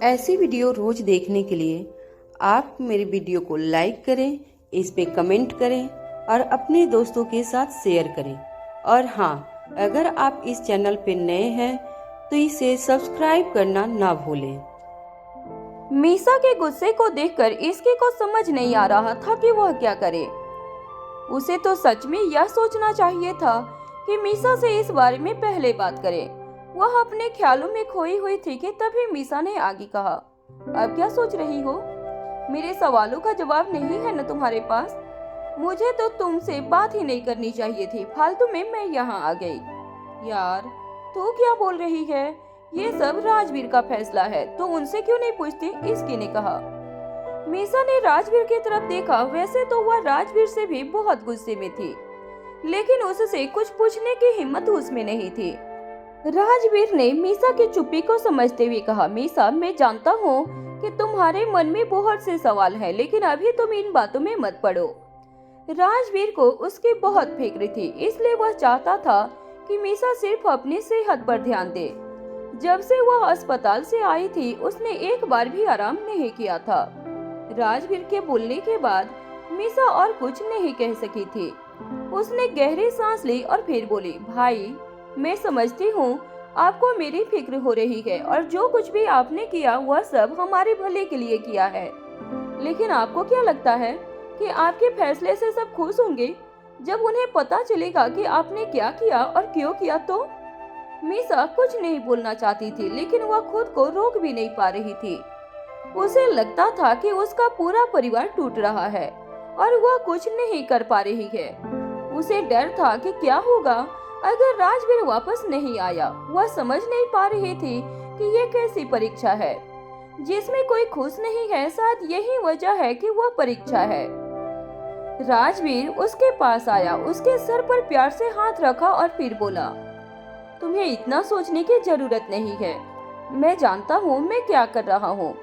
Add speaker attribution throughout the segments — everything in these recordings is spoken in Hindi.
Speaker 1: ऐसी वीडियो रोज देखने के लिए आप मेरे वीडियो को लाइक करें, इस पे कमेंट करें और अपने दोस्तों के साथ शेयर करें। और हाँ, अगर आप इस चैनल पे नए हैं तो इसे सब्सक्राइब करना ना भूलें।
Speaker 2: मीसा के गुस्से को देखकर इसकी को समझ नहीं आ रहा था कि वह क्या करे। उसे तो सच में यह सोचना चाहिए था कि मीसा से इस बारे में पहले बात करे। वह अपने ख्यालों में खोई हुई थी कि तभी मीसा ने आगे कहा, अब क्या सोच रही हो? मेरे सवालों का जवाब नहीं है न तुम्हारे पास? मुझे तो तुमसे बात ही नहीं करनी चाहिए थी, फालतू में मैं यहाँ आ गई। यार, तू क्या बोल रही है? ये सब राजवीर का फैसला है, तो उनसे क्यों नहीं पूछती? इसकी ने कहा। मीसा ने राजवीर की तरफ देखा। वैसे तो वह राजवीर से भी बहुत गुस्से में थी, लेकिन उससे कुछ पूछने की हिम्मत उसमें नहीं थी। राजवीर ने मीसा की चुप्पी को समझते हुए कहा, मीसा, मैं जानता हूँ कि तुम्हारे मन में बहुत से सवाल हैं, लेकिन अभी तुम इन बातों में मत पड़ो। राजवीर को उसकी बहुत फिक्र थी, इसलिए वह चाहता था कि मीसा सिर्फ अपनी सेहत पर ध्यान दे। जब से वह अस्पताल से आई थी, उसने एक बार भी आराम नहीं किया था। राजवीर के बोलने के बाद मीसा और कुछ नहीं कह सकी थी। उसने गहरी सांस ली और फिर बोली, भाई, मैं समझती हूँ आपको मेरी फिक्र हो रही है और जो कुछ भी आपने किया वह सब हमारे भले के लिए किया है। लेकिन आपको क्या लगता है कि आपके फैसले से सब खुश होंगे जब उन्हें पता चलेगा कि आपने क्या किया और क्यों किया? तो मीसा कुछ नहीं बोलना चाहती थी, लेकिन वह खुद को रोक भी नहीं पा रही थी। उसे लगता था कि उसका पूरा परिवार टूट रहा है और वह कुछ नहीं कर पा रही है। उसे डर था कि क्या होगा अगर राजवीर वापस नहीं आया। वह समझ नहीं पा रही थी कि ये कैसी परीक्षा है जिसमें कोई खुश नहीं है। शायद यही वजह है कि वह परीक्षा है। राजवीर उसके पास आया, उसके सर पर प्यार से हाथ रखा और फिर बोला, तुम्हें इतना सोचने की जरूरत नहीं है। मैं जानता हूँ मैं क्या कर रहा हूँ।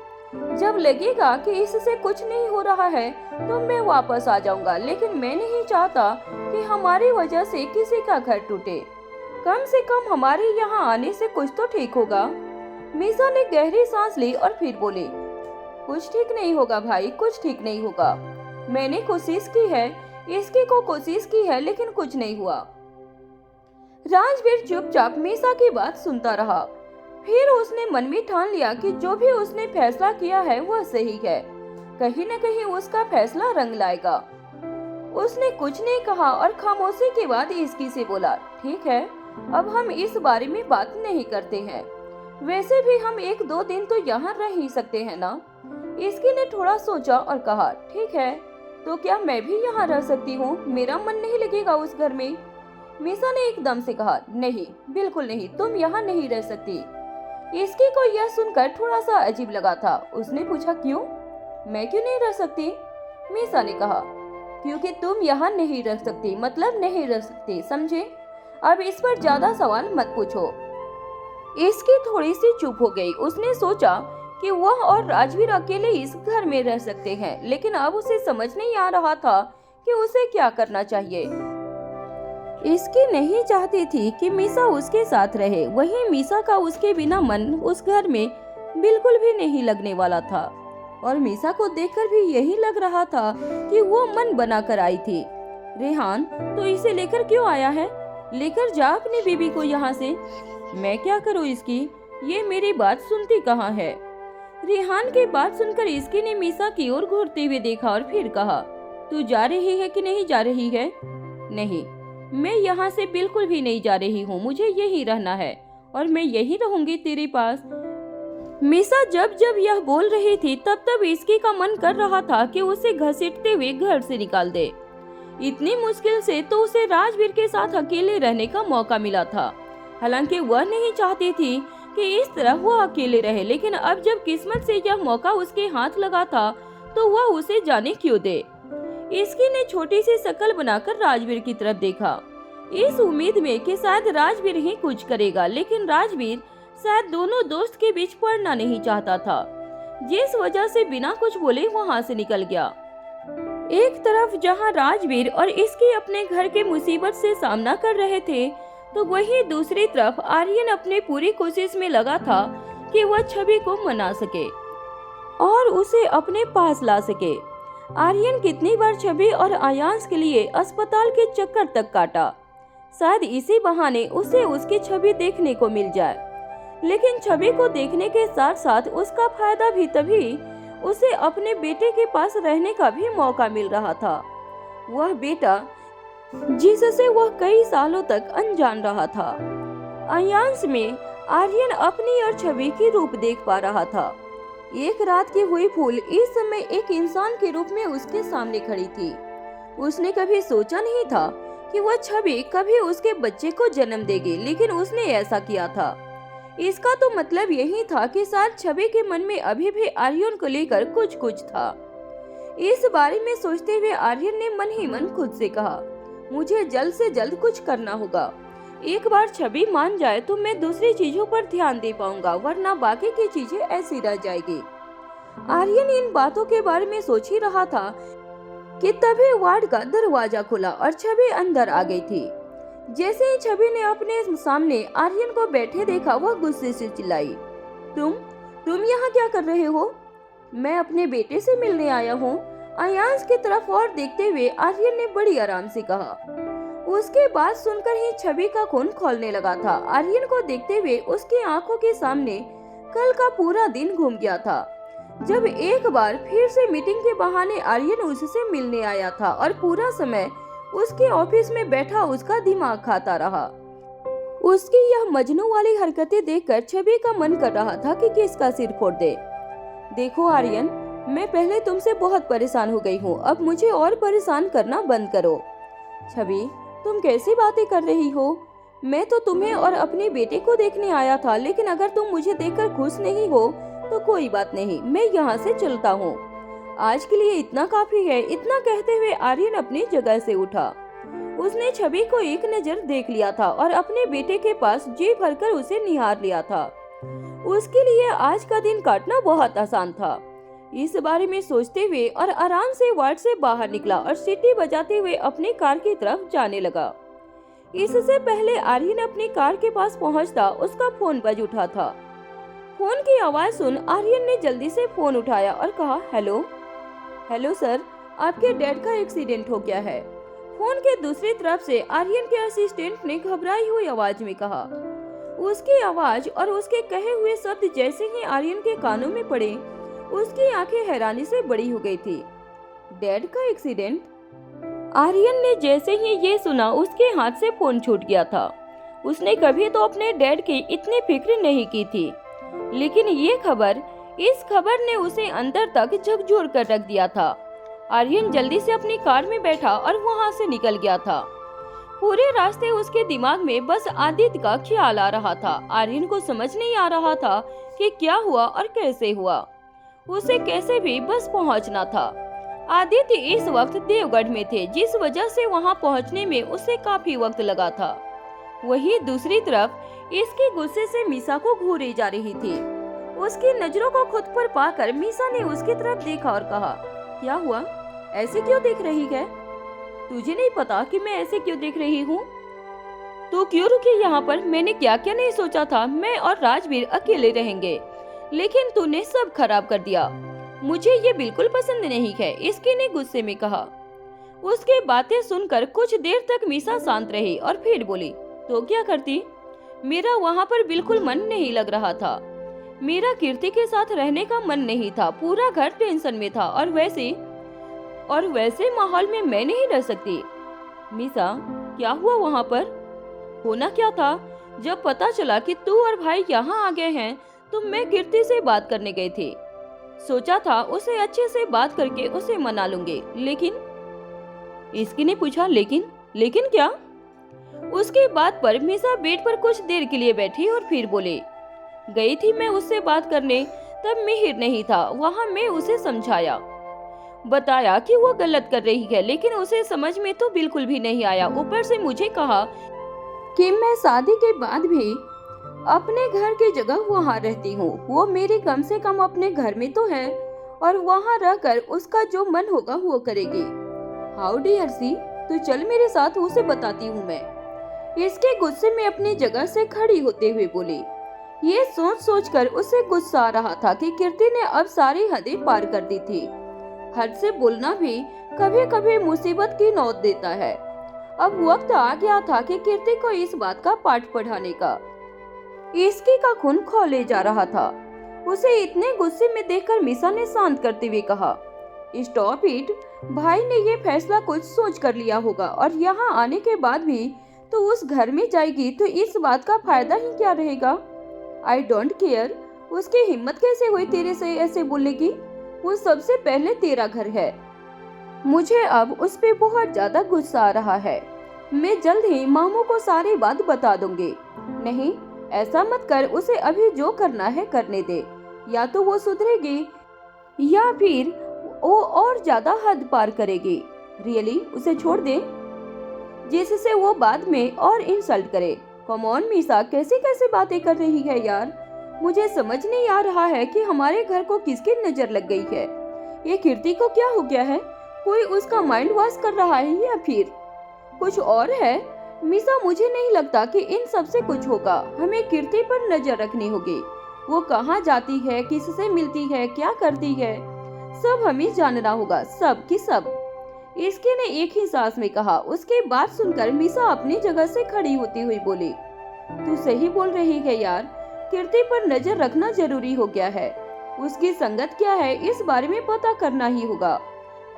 Speaker 2: जब लगेगा कि इससे कुछ नहीं हो रहा है तो मैं वापस आ जाऊंगा, लेकिन मैं नहीं चाहता कि हमारी वजह से किसी का घर टूटे। कम से कम हमारे यहाँ आने से कुछ तो ठीक होगा। मीसा ने गहरी सांस ली और फिर बोली, कुछ ठीक नहीं होगा भाई, कुछ ठीक नहीं होगा। मैंने कोशिश की है, इसकी को कोशिश की है, लेकिन कुछ नहीं हुआ। राजवीर चुपचाप मीसा की बात सुनता रहा। फिर उसने मन में ठान लिया कि जो भी उसने फैसला किया है वह सही है। कहीं न कहीं उसका फैसला रंग लाएगा। उसने कुछ नहीं कहा और खामोशी के बाद इसकी से बोला, ठीक है, अब हम इस बारे में बात नहीं करते हैं। वैसे भी हम 1-2 दिन तो यहाँ रह ही सकते हैं ना? इसकी ने थोड़ा सोचा और कहा, ठीक है, तो क्या मैं भी यहाँ रह सकती हूँ? मेरा मन नहीं लगेगा उस घर में। मीसा ने एकदम से कहा, नहीं, बिल्कुल नहीं, तुम यहाँ नहीं रह सकती। इसकी को यह सुनकर थोड़ा सा अजीब लगा था। उसने पूछा, क्यों? मैं क्यों नहीं रह सकती? मीसा ने कहा, क्योंकि तुम यहाँ नहीं रह सकती, मतलब नहीं रह सकती, समझे? अब इस पर ज्यादा सवाल मत पूछो। इसकी थोड़ी सी चुप हो गई। उसने सोचा कि वह और राजवीर अकेले इस घर में रह सकते हैं, लेकिन अब उसे समझ नहीं आ रहा था कि उसे क्या करना चाहिए। इसकी नहीं चाहती थी कि मीसा उसके साथ रहे, वहीं मीसा का उसके बिना मन उस घर में बिल्कुल भी नहीं लगने वाला था। और मीसा को देखकर भी यही लग रहा था कि वो मन बनाकर आई थी। रेहान तो इसे लेकर क्यों आया है? लेकर जा अपनी बीबी को यहाँ से। मैं क्या करूँ इसकी? ये मेरी बात सुनती कहाँ है? रेहान की बात सुनकर इसकी ने मीसा की ओर घूरते हुए देखा और फिर कहा, तू जा रही है कि नहीं जा रही है? नहीं, मैं यहाँ से बिल्कुल भी नहीं जा रही हूँ। मुझे यही रहना है और मैं यही रहूंगी तेरे पास। मीसा जब जब यह बोल रही थी तब तब इसकी का मन कर रहा था कि उसे घसीटते हुए घर से निकाल दे। इतनी मुश्किल से तो उसे राजवीर के साथ अकेले रहने का मौका मिला था। हालांकि वह नहीं चाहती थी कि इस तरह वह अकेले रहे, लेकिन अब जब किस्मत से यह मौका उसके हाथ लगा था तो वह उसे जाने क्यों दे। इसकी ने छोटी सी शक्ल बनाकर राजवीर की तरफ देखा, इस उम्मीद में कि शायद राजवीर ही कुछ करेगा, लेकिन राजवीर शायद दोनों दोस्त के बीच पड़ना नहीं चाहता था, जिस वजह से बिना कुछ बोले वहां से निकल गया। एक तरफ जहां राजवीर और इसकी अपने घर के मुसीबत से सामना कर रहे थे, तो वहीं दूसरी तरफ आर्यन अपने पूरी कोशिश में लगा था ताकि वह छवि को मना सके और उसे अपने पास ला सके। आर्यन कितनी बार छवि और आयांश के लिए अस्पताल के चक्कर तक काटा, शायद इसी बहाने उसे उसकी छवि देखने को मिल जाए। लेकिन छवि को देखने के साथ साथ उसका फायदा भी तभी उसे अपने बेटे के पास रहने का भी मौका मिल रहा था। वह बेटा जिससे वह कई सालों तक अनजान रहा था। आयांश में आर्यन अपनी और छवि की रूप देख पा रहा था। एक रात की हुई फूल इस समय एक इंसान के रूप में उसके सामने खड़ी थी। उसने कभी सोचा नहीं था कि वह छवि कभी उसके बच्चे को जन्म देगी, लेकिन उसने ऐसा किया था। इसका तो मतलब यही था कि शायद छवि के मन में अभी भी आर्यन को लेकर कुछ था। इस बारे में सोचते हुए आर्यन ने मन ही मन खुद से कहा, मुझे जल्द से जल्द कुछ करना होगा। एक बार छवि मान जाए तो मैं दूसरी चीजों पर ध्यान दे पाऊंगा, वरना बाकी की चीजें ऐसी रह जाएगी। आर्यन इन बातों के बारे में सोच ही रहा था कि तभी वार्ड का दरवाजा खुला और छवि अंदर आ गई थी। जैसे ही छवि ने अपने सामने आर्यन को बैठे देखा, वह गुस्से से चिल्लाई, तुम यहाँ क्या कर रहे हो? मैं अपने बेटे से मिलने आया हूँ। आयांश की तरफ और देखते हुए आर्यन ने बड़ी आराम से कहा। उसके बात सुनकर ही छवि का खून खौलने लगा था। आर्यन को देखते हुए उसकी आंखों के सामने कल का पूरा दिन घूम गया था, जब एक बार फिर से मीटिंग के बहाने आर्यन उससे मिलने आया था और पूरा समय उसके ऑफिस में बैठा उसका दिमाग खाता रहा। उसकी यह मजनू वाली हरकतें देखकर छवि का मन कर रहा था कि किसका सिर फोड़ दे। देखो आर्यन, मैं पहले तुमसे बहुत परेशान हो गई हूँ, अब मुझे और परेशान करना बंद करो। छवि, तुम कैसी बातें कर रही हो? मैं तो तुम्हें और अपने बेटे को देखने आया था, लेकिन अगर तुम मुझे देखकर खुश नहीं हो तो कोई बात नहीं, मैं यहाँ से चलता हूँ। आज के लिए इतना काफी है। इतना कहते हुए आर्यन अपनी जगह से उठा। उसने छवि को एक नजर देख लिया था और अपने बेटे के पास जी भरकर उसे निहार लिया था। उसके लिए आज का दिन काटना बहुत आसान था। इस बारे में सोचते हुए और आराम से वार्ड से बाहर निकला और सीटी बजाते हुए अपनी कार की तरफ जाने लगा। इससे पहले आर्यन अपनी कार के पास पहुंचता, उसका फोन बज उठा था। फोन की आवाज सुन आर्यन ने जल्दी से फोन उठाया और कहा, हेलो सर, आपके डैड का एक्सीडेंट हो गया है। फोन के दूसरी तरफ से आर्यन के असिस्टेंट ने घबराई हुई आवाज में कहा। उसकी आवाज और उसके कहे हुए शब्द जैसे ही आर्यन के कानों में पड़े, उसकी आंखें हैरानी से बड़ी हो गई थी। डैड का एक्सीडेंट? आर्यन ने जैसे ही ये सुना, उसके हाथ से फोन छूट गया था। उसने कभी तो अपने डैड की इतनी फिक्र नहीं की थी, लेकिन इस खबर ने उसे अंदर तक झकझोर कर रख दिया था। आर्यन जल्दी से अपनी कार में बैठा और वहां से निकल गया था। पूरे रास्ते उसके दिमाग में बस आदित्य का ख्याल आ रहा था। आर्यन को समझ नहीं आ रहा था कि क्या हुआ और कैसे हुआ। उसे कैसे भी बस पहुंचना था। आदित्य इस वक्त देवगढ़ में थे, जिस वजह से वहां पहुंचने में उसे काफी वक्त लगा था। वहीं दूसरी तरफ इसके गुस्से से मीसा को घूरी जा रही थी। उसकी नजरों को खुद पर पाकर मीसा ने उसकी तरफ देखा और कहा, क्या हुआ? ऐसे क्यों देख रही है? तुझे नहीं पता कि मैं ऐसे क्यों देख रही हूँ? तो क्यों रुकी यहाँ पर? मैंने क्या क्या नहीं सोचा था, मैं और राजवीर अकेले रहेंगे, लेकिन तूने सब खराब कर दिया। मुझे ये बिल्कुल पसंद नहीं है, इसके ने गुस्से में कहा। उसकी बातें सुनकर कुछ देर तक मीसा शांत रही और फिर बोली, तो क्या करती? मेरा वहाँ पर बिल्कुल मन नहीं लग रहा था। मेरा कीर्ति के साथ रहने का मन नहीं था। पूरा घर टेंशन में था और वैसे माहौल में मैं नहीं रह सकती। मीसा, क्या हुआ वहाँ पर? होना क्या था, जब पता चला कि तू और भाई यहाँ आ गए हैं तो मैं कीर्ति से बात करने गई थी। सोचा था उसे अच्छे से बात करके उसे मना लूंगी, लेकिन इसकी ने पूछा, लेकिन क्या? उसकी बात पर मीसा बेड पर कुछ देर के लिए बैठी और फिर बोले, गई थी मैं उससे बात करने, तब मिहिर नहीं था वहाँ। मैं उसे समझाया, बताया कि वो गलत कर रही है, लेकिन उसे समझ में तो बिल्कुल भी नहीं आया। ऊपर से मुझे कहा कि मैं शादी के बाद भी अपने घर की जगह वहाँ रहती हूँ। वो मेरी कम से कम अपने घर में तो है और वहाँ रहकर उसका जो मन होगा वो करेगी। हाउ डियर सी, तू चल मेरे साथ, उसे बताती हूँ मैं। इसके गुस्से में अपनी जगह से खड़ी होते हुए बोली। ये सोच सोच कर उसे गुस्सा आ रहा था कि कीर्ति ने अब सारी हदें पार कर दी थी। हद से बोलना भी कभी कभी मुसीबत की नौबत देता है। अब वक्त आ गया था कि कीर्ति को इस बात का पाठ पढ़ाने का। इसकी का खून खौले जा रहा था। उसे इतने गुस्से में देखकर मीसा ने शांत करते हुए कहा, स्टॉप इट। भाई ने ये फैसला कुछ सोच कर लिया होगा और यहाँ आने के बाद भी तो उस घर में जाएगी तो इस बात का फायदा ही क्या रहेगा। I don't care. उसकी हिम्मत कैसे हुई तेरे से ऐसे बोलने की? वो सबसे पहले तेरा घर है। मुझे अब उस पे बहुत ज्यादा गुस्सा आ रहा है। मैं जल्द ही मामू को सारी बात बता दूंगी। नहीं, ऐसा मत कर। उसे अभी जो करना है करने दे। या तो वो सुधरेगी या फिर वो और ज्यादा हद पार करेगी। रियली उसे छोड़ दे, जिससे वो बाद में और इंसल्ट करे। कम ऑन मीसा, कैसी कैसी बातें कर रही है यार। मुझे समझ नहीं आ रहा है कि हमारे घर को किसकी नजर लग गई है। ये कीर्ति को क्या हो गया है? कोई उसका माइंड वॉश कर रहा है या फिर कुछ और है? मीसा, मुझे नहीं लगता कि इन सब से कुछ होगा। हमें कीर्ति पर नजर रखनी होगी। वो कहाँ जाती है, किससे मिलती है, क्या करती है, सब हमें जानना होगा, सब की सब। इसके ने एक ही सांस में कहा। उसकी बात सुनकर मीसा अपनी जगह से खड़ी होती हुई बोली, तू सही बोल रही है यार। कीर्ति पर नजर रखना जरूरी हो गया है। उसकी संगत क्या है इस बारे में पता करना ही होगा।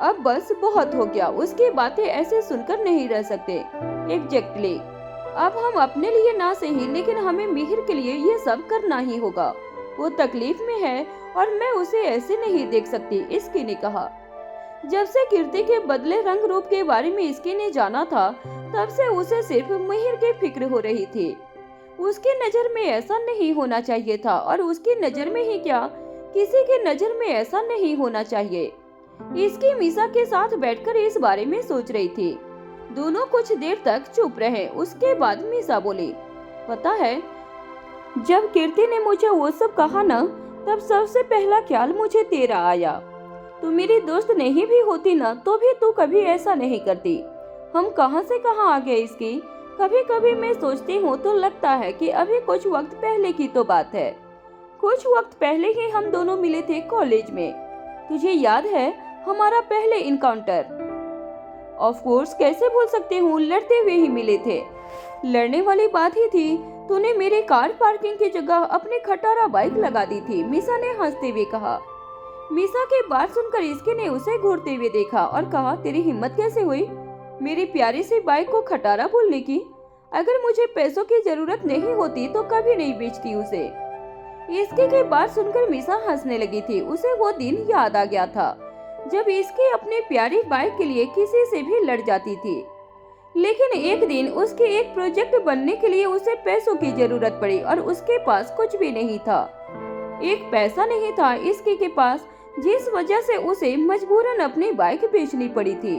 Speaker 2: अब बस बहुत हो गया। उसकी बातें ऐसे सुनकर नहीं रह सकते। एग्जैक्टली। अब हम अपने लिए ना सही लेकिन हमें मिहिर के लिए ये सब करना ही होगा। वो तकलीफ में है और मैं उसे ऐसे नहीं देख सकती, इसकी ने कहा। जब से कीर्ति के बदले रंग रूप के बारे में इसकी ने जाना था तब से उसे सिर्फ मिहिर की फिक्र हो रही थी। उसकी नजर में ऐसा नहीं होना चाहिए था और उसकी नजर में ही क्या, किसी की नजर में ऐसा नहीं होना चाहिए। इसकी मीसा के साथ बैठकर इस बारे में सोच रही थी। दोनों कुछ देर तक चुप रहे। उसके बाद मीसा बोली, पता है जब कीर्ति ने मुझे वो सब कहा ना, तब सबसे पहला ख्याल मुझे तेरा आया। तू मेरी दोस्त नहीं भी होती ना तो भी तू कभी ऐसा नहीं करती। हम कहां से कहां आ गए इसकी। कभी कभी मैं सोचती हूँ तो लगता है कि अभी कुछ वक्त पहले की तो बात है। कुछ वक्त पहले ही हम दोनों मिले थे कॉलेज में। तुझे याद है हमारा पहले इनकाउंटर? ऑफ कोर्स, कैसे भूल सकती हूँ, लड़ते हुए ही मिले थे। लड़ने वाली बात ही थी। तूने मेरे कार पार्किंग की जगह अपनी खटारा बाइक लगा दी थी, मीसा ने हंसते हुए कहा। मीसा की बात सुनकर इसके ने उसे घूरते हुए देखा और कहा, तेरी हिम्मत कैसे हुई मेरी प्यारी सी बाइक को खटारा बोलने की? अगर मुझे पैसों की जरूरत नहीं होती तो कभी नहीं बेचती उसे। इसके की बात सुनकर मीसा हंसने लगी थी। उसे वो दिन याद आ गया था जब इसकी अपनी प्यारी बाइक के लिए किसी से भी लड़ जाती थी। लेकिन एक दिन उसके एक प्रोजेक्ट बनने के लिए उसे पैसों की जरूरत पड़ी और उसके पास कुछ भी नहीं था। एक पैसा नहीं था इसके के पास, जिस वजह से उसे मजबूरन अपनी बाइक बेचनी पड़ी थी।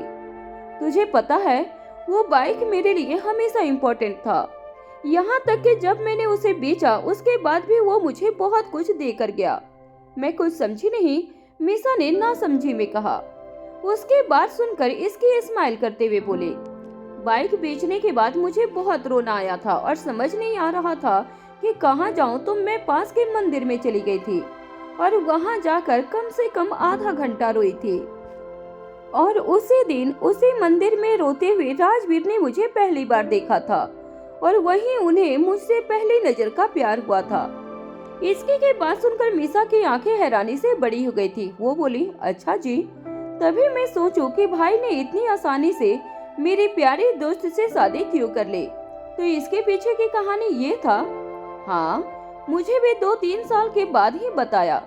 Speaker 2: तुझे पता है वो बाइक मेरे लिए हमेशा इम्पोर्टेंट था। यहाँ तक कि जब मैंने उसे बेचा उसके बाद भी वो मुझे बहुत कुछ देकर गया। मैं कुछ समझी नहीं, मीसा ने ना समझी में कहा। उसकी बात सुनकर इसकी स्माइल करते हुए बोले, बाइक बेचने के बाद मुझे बहुत रोना आया था और समझ नहीं आ रहा था कि कहाँ जाऊं, तो मैं पास के मंदिर में चली गई थी और वहां जाकर कम से कम आधा घंटा रोई थी। और उसी दिन उसी मंदिर में रोते हुए राजवीर ने मुझे पहली बार देखा था और वहीं उन्हें मुझसे पहली नजर का प्यार हुआ था। इसकी के बात सुनकर मीसा की आंखें हैरानी से बड़ी हो गई थी। वो बोली, अच्छा जी। तभी मैं सोचूं कि भाई ने इतनी आसानी से मेरी प्यारी दोस्त से शादी क्यों कर ली। तो इसके पीछे की कहानी ये था। हाँ, मुझे भी 2-3 साल के बाद ही बताया।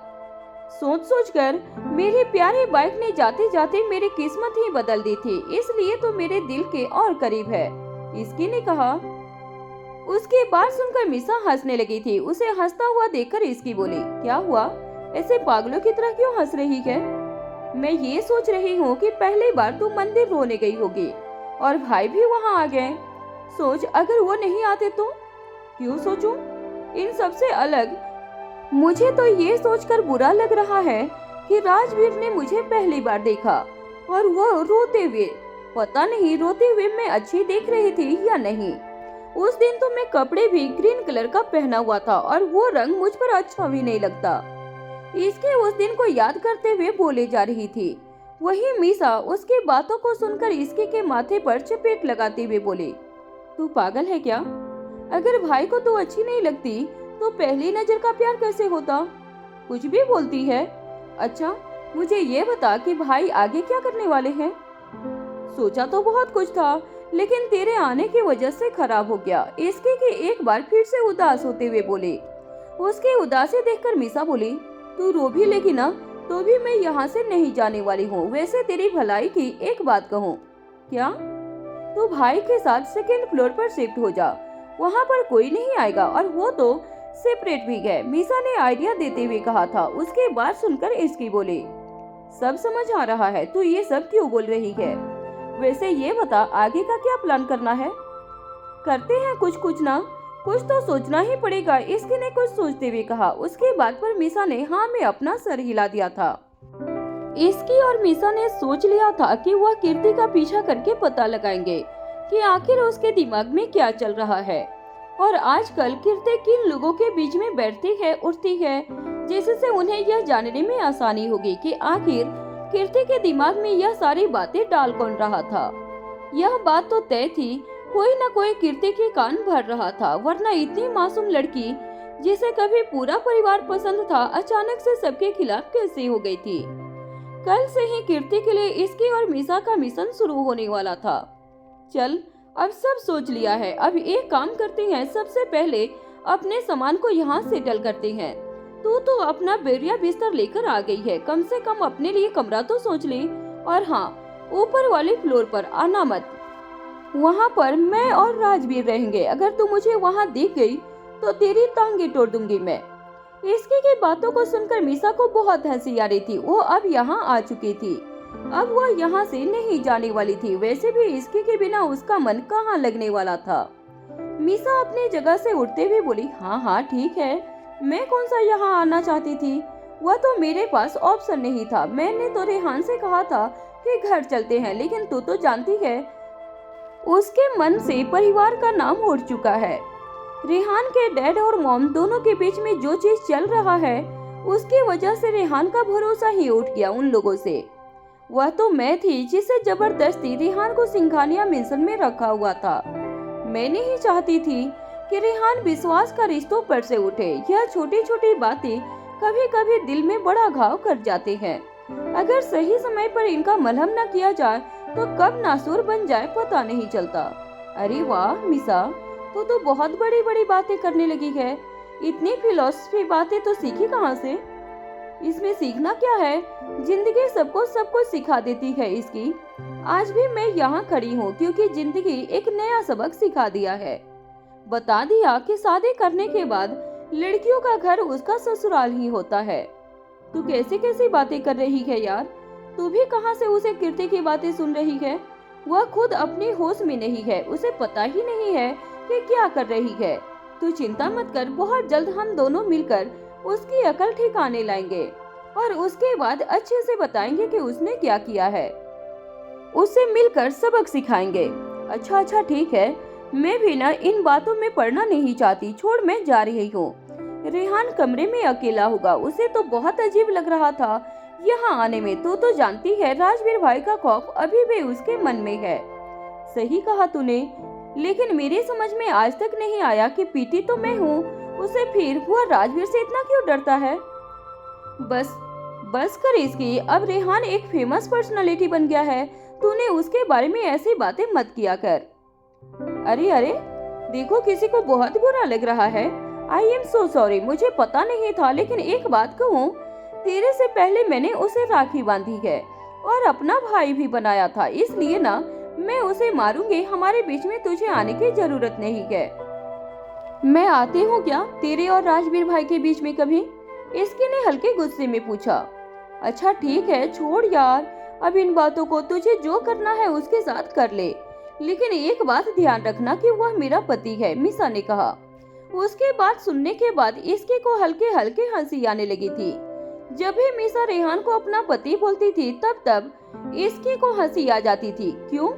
Speaker 2: सोच सोच कर मेरी प्यारी बाइक ने जाते जाते मेरी किस्मत ही बदल दी थी, इसलिए तो मेरे दिल के और करीब है, इसकी ने कहा। उसकी बात सुनकर मीसा हंसने लगी थी। उसे हंसता हुआ देखकर इसकी बोली, क्या हुआ, ऐसे पागलों की तरह क्यों हंस रही है? मैं ये सोच रही हूँ कि पहली बार तू मंदिर रोने गई होगी और भाई भी वहाँ आ गए। सोच, अगर वो नहीं आते तो? क्यों सोचूं? इन सबसे अलग मुझे तो ये सोचकर बुरा लग रहा है कि राजवीर ने मुझे पहली बार देखा और वो रोते हुए, पता नहीं रोते हुए मैं अच्छी देख रही थी या नहीं। उस दिन तो मैं कपड़े भी ग्रीन कलर का पहना हुआ था और वो रंग मुझ पर अच्छा भी नहीं लगता। इसकी उस दिन को याद करते हुए बोले जा रही थी। वही मीसा उसकी बातों को सुनकर इसके के माथे पर चपेट लगाते हुए बोले, तू पागल है क्या? अगर भाई को तू अच्छी नहीं लगती तो पहली नजर का प्यार कैसे होता? कुछ भी बोलती है। अच्छा मुझे ये बता कि भाई आगे क्या करने वाले हैं? सोचा तो बहुत कुछ था, लेकिन तेरे आने की वजह से खराब हो गया। इसके के एक बार फिर से उदास होते हुए बोले। उसकी उदासी देखकर मीसा बोली, तू रो भी लेगी ना तो भी मैं यहाँ से नहीं जाने वाली हूँ। वैसे तेरी भलाई की एक बात कहूँ। क्या? तू भाई के साथ सेकेंड फ्लोर पर शिफ्ट हो जा, वहाँ पर कोई नहीं आएगा और वो तो सेपरेट भी है। मीसा ने आइडिया देते हुए कहा था। उसके बात सुनकर इसकी बोले, सब समझ आ रहा है, तू ये सब क्यों बोल रही है? वैसे ये बता आगे का क्या प्लान करना है? करते हैं कुछ ना कुछ तो सोचना ही पड़ेगा, इसकी ने कुछ सोचते हुए कहा। उसके बाद पर मीसा ने हाँ में अपना सर हिला दिया था। इसकी और मीसा ने सोच लिया था कि वह कीर्ति का पीछा करके पता लगाएंगे कि आखिर उसके दिमाग में क्या चल रहा है और आजकल कीर्ति किन लोगों के बीच में बैठती है उठती है, जिससे उन्हें यह जानने में आसानी होगी कि आखिर कीर्ति के दिमाग में यह सारी बातें डाल कौन रहा था। यह बात तो तय थी, कोई न कोई कीर्ति के कान भर रहा था, वरना इतनी मासूम लड़की जिसे कभी पूरा परिवार पसंद था अचानक से सबके खिलाफ कैसे हो गई थी। कल से ही कीर्ति के लिए इसकी और मीसा का मिशन शुरू होने वाला था। चल अब सब सोच लिया है, अब एक काम करते हैं, सबसे पहले अपने सामान को यहाँ सेटल करते हैं। तू तो अपना बेरिया बिस्तर लेकर आ गई है, कम से कम अपने लिए कमरा तो सोच ले। और हाँ, ऊपर वाले फ्लोर पर आना मत, वहाँ पर मैं और राजवीर रहेंगे। अगर तू मुझे वहाँ दिख गई तो तेरी टांगे तोड़ दूंगी मैं। इसकी की बातों को सुनकर मीसा को बहुत हंसी आ रही थी। वो अब यहाँ आ चुकी थी, अब वह यहाँ से नहीं जाने वाली थी। वैसे भी इसके के बिना उसका मन कहाँ लगने वाला था। मीसा अपनी जगह से उठते हुए बोली, हाँ ठीक है, मैं कौन सा यहाँ आना चाहती थी, वह तो मेरे पास ऑप्शन नहीं था। मैंने तो रेहान से कहा था कि घर चलते हैं, लेकिन तू तो जानती है उसके मन से परिवार का नाम उड़ चुका है। रेहान के डैड और मॉम दोनों के बीच में जो चीज चल रहा है उसकी वजह से रेहान का भरोसा ही उठ गया उन लोगों से। वह तो मैं थी जिसे जबरदस्ती रेहान को सिंघानिया मिशन में रखा हुआ था। मैं नहीं चाहती थी कि रेहान विश्वास का रिश्तों पर से उठे। यह छोटी छोटी बातें कभी कभी दिल में बड़ा घाव कर जाते हैं। अगर सही समय पर इनका मलहम न किया जाए तो कब नासूर बन जाए पता नहीं चलता। अरे वाह मीसा, तो बहुत बड़ी बड़ी बातें करने लगी है। इतनी फिलॉसफी बातें तो सीखी कहाँ से? इसमें सीखना क्या है, जिंदगी सबको सब कुछ सिखा देती है। इसकी आज भी मैं यहाँ खड़ी हूँ क्योंकि जिंदगी एक नया सबक सिखा दिया है। बता दिया कि शादी करने के बाद लड़कियों का घर उसका ससुराल ही होता है। तू कैसी कैसी बातें कर रही है यार? तू भी कहाँ से उसे कीर्ति की बातें सुन रही है? वह खुद अपनी होश में नहीं है, उसे पता ही नहीं है कि क्या कर रही है। तू चिंता मत कर, बहुत जल्द हम दोनों मिलकर उसकी अकल ठिकाने लाएंगे और उसके बाद अच्छे से बताएंगे कि उसने क्या किया है। उससे मिलकर सबक सिखाएंगे। अच्छा ठीक है, मैं भी ना इन बातों में पढ़ना नहीं चाहती, छोड़ मैं जा रही हूँ। रेहान कमरे में अकेला होगा, उसे तो बहुत अजीब लग रहा था यहाँ आने में। तू तो जानती है राजवीर भाई का खौफ अभी भी उसके मन में है। सही कहा तूने, लेकिन मेरी समझ में आज तक नहीं आया कि पीटी तो मैं हूँ, उसे फिर वह राजवीर से इतना क्यों डरता है। बस कर इसकी, अब रेहान एक फेमस पर्सनालिटी बन गया है, तूने उसके बारे में ऐसी बातें मत किया कर। अरे देखो, किसी को बहुत बुरा लग रहा है। आई एम सो सॉरी, मुझे पता नहीं था। लेकिन एक बात कहूँ, तेरे से पहले मैंने उसे राखी बांधी है और अपना भाई भी बनाया था, इसलिए ना मैं उसे मारूंगी। हमारे बीच में तुझे आने की जरूरत नहीं है। मैं आती हूँ क्या तेरे और राजवीर भाई के बीच में कभी? इसके ने हल्के गुस्से में पूछा। अच्छा ठीक है, छोड़ यार, अब इन बातों को, तुझे जो करना है उसके साथ कर ले, लेकिन एक बात ध्यान रखना कि वह मेरा पति है, मीसा ने कहा। उसके बात सुनने के बाद इसके को हल्के हल्के हंसी आने लगी थी। जब भी मीसा रेहान को अपना पति बोलती थी तब इसके को हंसी आ जाती थी। क्यों?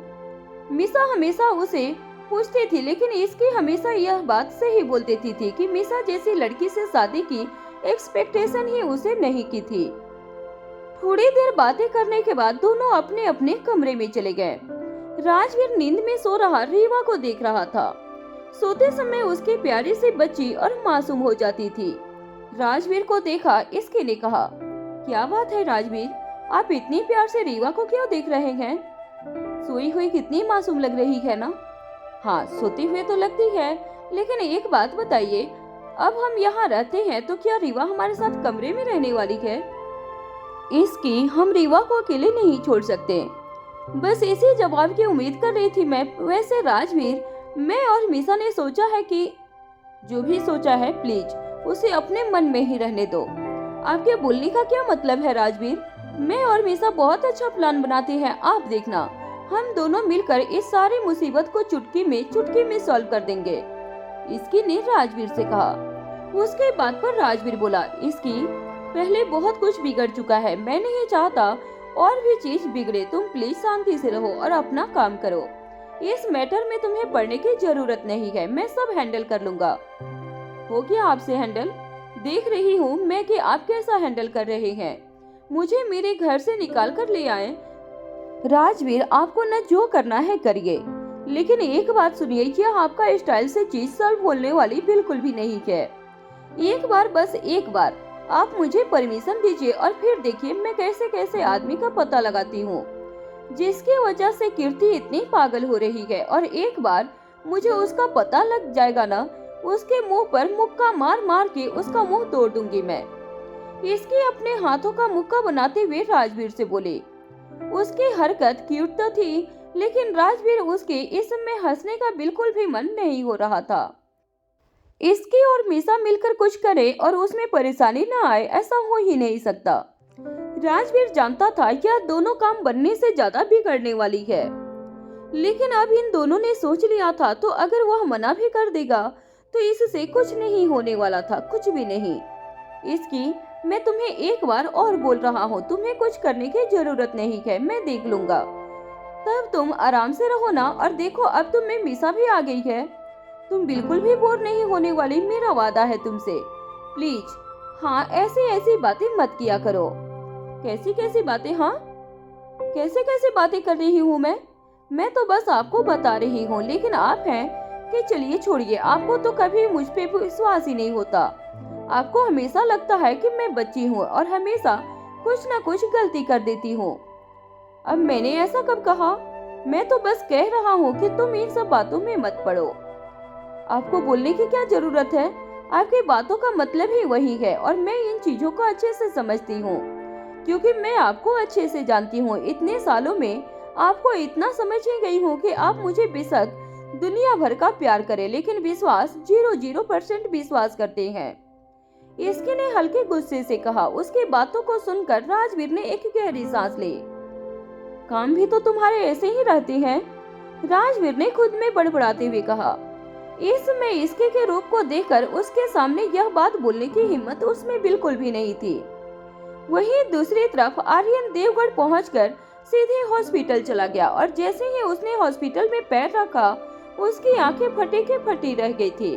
Speaker 2: मीसा हमेशा उसे पूछती थी, लेकिन इसकी हमेशा यह बात सही बोल देती थी कि मीसा जैसी लड़की से शादी की एक्सपेक्टेशन ही उसे नहीं की थी। थोड़ी देर बातें करने के बाद दोनों अपने अपने कमरे में चले गए। राजवीर नींद में सो रहा रीवा को देख रहा था। सोते समय उसकी प्यारी सी बच्ची और मासूम हो जाती थी। राजवीर को देखा इसके ने कहा, क्या बात है राजवीर, आप इतनी प्यार से रीवा को क्यों देख रहे हैं? सोई हुई कितनी मासूम लग रही है ना? हाँ, सोते हुए तो लगती है, लेकिन एक बात बताइए, अब हम यहाँ रहते हैं तो क्या रीवा हमारे साथ कमरे में रहने वाली है? इसकी हम रीवा को अकेले नहीं छोड़ सकते। बस इसी जवाब की उम्मीद कर रही थी मैं। वैसे राजवीर, मैं और मीसा ने सोचा है कि जो भी सोचा है प्लीज उसे अपने मन में ही रहने दो। आपके बोलने का क्या मतलब है राजवीर? मैं और मीसा बहुत अच्छा प्लान बनाते हैं, आप देखना, हम दोनों मिलकर इस सारी मुसीबत को चुटकी में सॉल्व कर देंगे, इसकी ने राजवीर से कहा। उसके बाद पर राजवीर बोला, इसकी पहले बहुत कुछ बिगड़ चुका है, मैं नहीं चाहता और भी चीज बिगड़े। तुम प्लीज शांति से रहो और अपना काम करो। इस मैटर में तुम्हें पढ़ने की जरूरत नहीं है, मैं सब हैंडल कर लूंगा। हो गया आपसे हैंडल? देख रही हूँ मैं कि आप कैसा हैंडल कर रहे हैं। मुझे मेरे घर से निकाल कर ले आए। राजवीर, आपको न जो करना है करिए, लेकिन एक बात सुनिए, यह आपका स्टाइल से चीज सॉल्व होने वाली बिल्कुल भी नहीं है। एक बार, बस एक बार आप मुझे परमिशन दीजिए और फिर देखिए मैं कैसे कैसे आदमी का पता लगाती हूँ जिसकी वजह से कीर्ति इतनी पागल हो रही है। और एक बार मुझे उसका पता लग जाएगा ना, उसके मुंह पर मुक्का मार मार के उसका मुंह तोड़ दूंगी मैं। इसके अपने हाथों का मुक्का बनाते हुए राजवीर से बोले। उसकी हरकत क्यूट तो थी, लेकिन राजवीर उसके इस समय हंसने का बिल्कुल भी मन नहीं हो रहा था। इसकी और मीसा मिलकर कुछ करे और उसमें परेशानी न आए, ऐसा हो ही नहीं सकता। राजवीर जानता था यह दोनों काम बनने से ज्यादा बिगड़ने वाली है, लेकिन अब इन दोनों ने सोच लिया था, तो अगर वह मना भी कर देगा तो इससे कुछ नहीं होने वाला था, कुछ भी नहीं। इसकी, मैं तुम्हें एक बार और बोल रहा हूँ, तुम्हें कुछ करने की जरूरत नहीं है, मैं देख लूंगा। तब तुम आराम से रहो ना। और देखो, अब तुम में मीसा भी आ गई है, तुम बिल्कुल भी बोर नहीं होने वाली, मेरा वादा है तुमसे। प्लीज, हाँ, ऐसी ऐसी बातें मत किया करो। कैसी कैसी बातें? हाँ, कैसे कैसे बातें कर रही हूँ मैं तो बस आपको बता रही हूँ, लेकिन आप हैं कि चलिए छोड़िए, आपको तो कभी मुझ पे विश्वास ही नहीं होता। आपको हमेशा लगता है कि मैं बच्ची हूँ और हमेशा कुछ न कुछ गलती कर देती हूँ। अब मैंने ऐसा कब कहा? मैं तो बस कह रहा हूँ कि तुम इन सब बातों में मत पड़ो। आपको बोलने की क्या जरूरत है? आपकी बातों का मतलब ही वही है, और मैं इन चीजों को अच्छे से समझती हूँ, क्योंकि मैं आपको अच्छे से जानती हूँ। इतने सालों में आपको इतना समझ ही गई हूँ कि आप मुझे बेशक दुनिया भर का प्यार करें, लेकिन विश्वास 0% विश्वास करते हैं। इसके ने हल्के गुस्से से कहा। उसकी बातों को सुनकर राजवीर ने एक गहरी सांस ली। काम भी तो तुम्हारे ऐसे ही रहते हैं, राजवीर ने खुद में बड़बड़ाते हुए कहा। इस समय इसके के रूप को देखकर उसके सामने यह बात बोलने की हिम्मत उसमें बिल्कुल भी नहीं थी। वहीं दूसरी तरफ आर्यन देवगढ़ पहुंचकर सीधे हॉस्पिटल चला गया, और जैसे ही उसने हॉस्पिटल में पैर रखा, उसकी आंखें फटी की फटी रह गई थी।